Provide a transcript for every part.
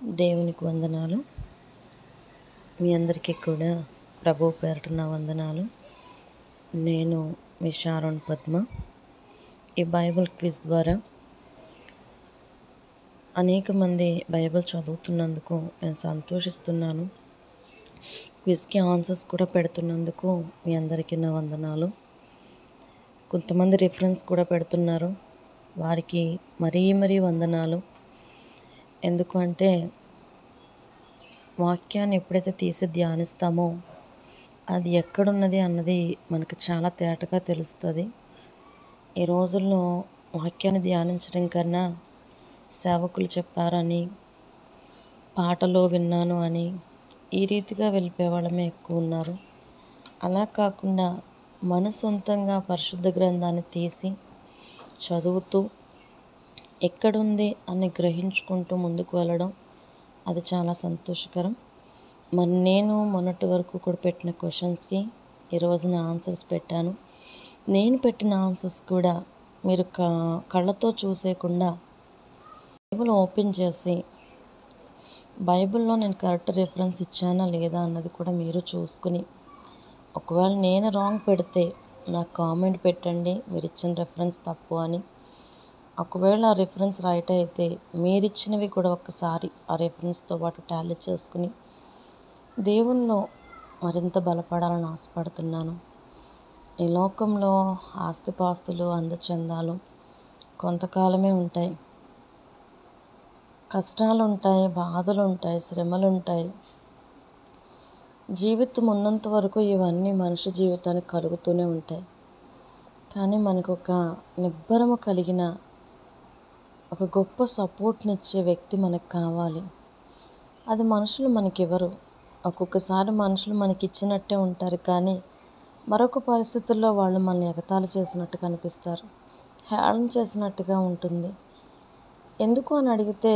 దేవునికి వందనాలు. మీ అందరికీ కూడా ప్రభువు పేరట నా వందనాలు. నేను మీ షారోన్ పద్మ. ఈ బైబిల్ క్విజ్ ద్వారా అనేక మంది బైబిల్ చదువుతున్నందుకు నేను సంతోషిస్తున్నాను. క్విజ్కి ఆన్సర్స్ కూడా పెడుతున్నందుకు మీ అందరికీ నా వందనాలు. కొంతమంది రిఫరెన్స్ కూడా పెడుతున్నారు, వారికి మరీ వందనాలు. ఎందుకంటే వాక్యాన్ని ఎప్పుడైతే తీసి ధ్యానిస్తామో అది ఎక్కడున్నది అన్నది మనకు చాలా తేటగా తెలుస్తుంది. ఈ రోజుల్లో వాక్యాన్ని ధ్యానించడం కన్నా సేవకులు చెప్పారని, పాటలో విన్నాను అని ఈ రీతిగా వెళ్ళిపోయే వాళ్ళమే ఎక్కువ ఉన్నారు. అలా కాకుండా మన సొంతంగా పరిశుద్ధ గ్రంథాన్ని తీసి చదువుతూ ఎక్కడుంది అని గ్రహించుకుంటూ ముందుకు వెళ్ళడం అది చాలా సంతోషకరం. మరి నేను మొన్నటి వరకు కూడా పెట్టిన క్వశ్చన్స్కి ఈరోజు నా ఆన్సర్స్ పెట్టాను. నేను పెట్టిన ఆన్సర్స్ కూడా మీరు కళ్ళతో చూసేయకుండా బైబిల్ ఓపెన్ చేసి బైబిల్లో నేను కరెక్ట్ రిఫరెన్స్ ఇచ్చానా లేదా అన్నది కూడా మీరు చూసుకుని, ఒకవేళ నేను రాంగ్ పెడితే నాకు కామెంట్ పెట్టండి, మీరు ఇచ్చిన రిఫరెన్స్ తప్పు అని. ఒకవేళ ఆ రిఫరెన్స్ రైట్ అయితే మీరిచ్చినవి కూడా ఒక్కసారి ఆ రిఫరెన్స్తో పాటు టాలీ చేసుకుని దేవునిలో మరింత బలపడాలని ఆశపడుతున్నాను. ఈ లోకంలో ఆస్తిపాస్తులు అందచందాలు కొంతకాలమే ఉంటాయి. కష్టాలు ఉంటాయి, బాధలు ఉంటాయి, శ్రమలు ఉంటాయి. జీవితం ఉన్నంత వరకు ఇవన్నీ మనిషి జీవితానికి కలుగుతూనే ఉంటాయి. కానీ మనకు ఒక నిబ్బరము కలిగిన ఒక గొప్ప సపోర్ట్నిచ్చే వ్యక్తి మనకు కావాలి. అది మనుషులు మనకివ్వరు. ఒక్కొక్కసారి మనుషులు మనకి ఇచ్చినట్టే ఉంటారు, కానీ మరొక పరిస్థితుల్లో వాళ్ళు మనల్ని ఎగతాళి చేసినట్టు కనిపిస్తారు, హేళన చేసినట్టుగా ఉంటుంది. ఎందుకు అని అడిగితే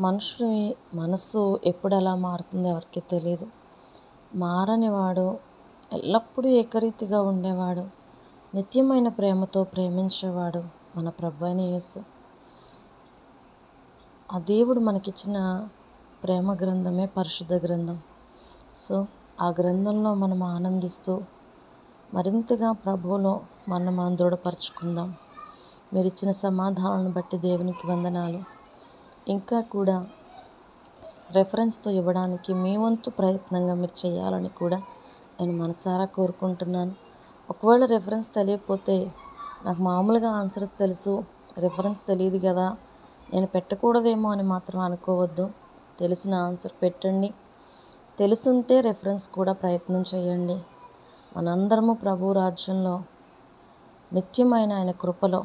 మనుషుని మనసు ఎప్పుడు ఎలా మారుతుందో ఎవరికి తెలియదు. మారని వాడు, ఎల్లప్పుడూ ఏకరీతిగా ఉండేవాడు, నిత్యమైన ప్రేమతో ప్రేమించేవాడు మన ప్రభువైన యేసు. ఆ దేవుడు మనకిచ్చిన ప్రేమ గ్రంథమే పరిశుద్ధ గ్రంథం. సో ఆ గ్రంథంలో మనం ఆనందిస్తూ మరింతగా ప్రభువులో మనం దృఢపరచుకుందాం. మీరు ఇచ్చిన సమాధానాలను బట్టి దేవునికి వందనాలు. ఇంకా కూడా రెఫరెన్స్తో ఇవ్వడానికి మీ వంతు ప్రయత్నంగా మీరు చేయాలని కూడా నేను మనసారా కోరుకుంటున్నాను. ఒకవేళ రెఫరెన్స్ తెలియకపోతే నాకు మామూలుగా ఆన్సర్స్ తెలుసు, రెఫరెన్స్ తెలియదు కదా, నేను పెట్టకూడదేమో అని మాత్రం అనుకోవద్దు. తెలిసిన ఆన్సర్ పెట్టండి. తెలుసుంటే రెఫరెన్స్ కూడా ప్రయత్నం చేయండి. మనందరము ప్రభు రాజ్యంలో నిత్యమైన ఆయన కృపలో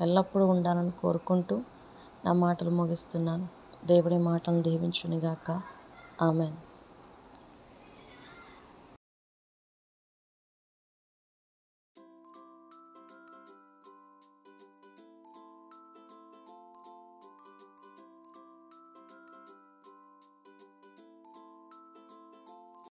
ఎల్లప్పుడూ ఉండాలని కోరుకుంటూ నా మాటలు ముగిస్తున్నాను. దేవుడి మాటలను దీవించునుగాక. ఆమెన్.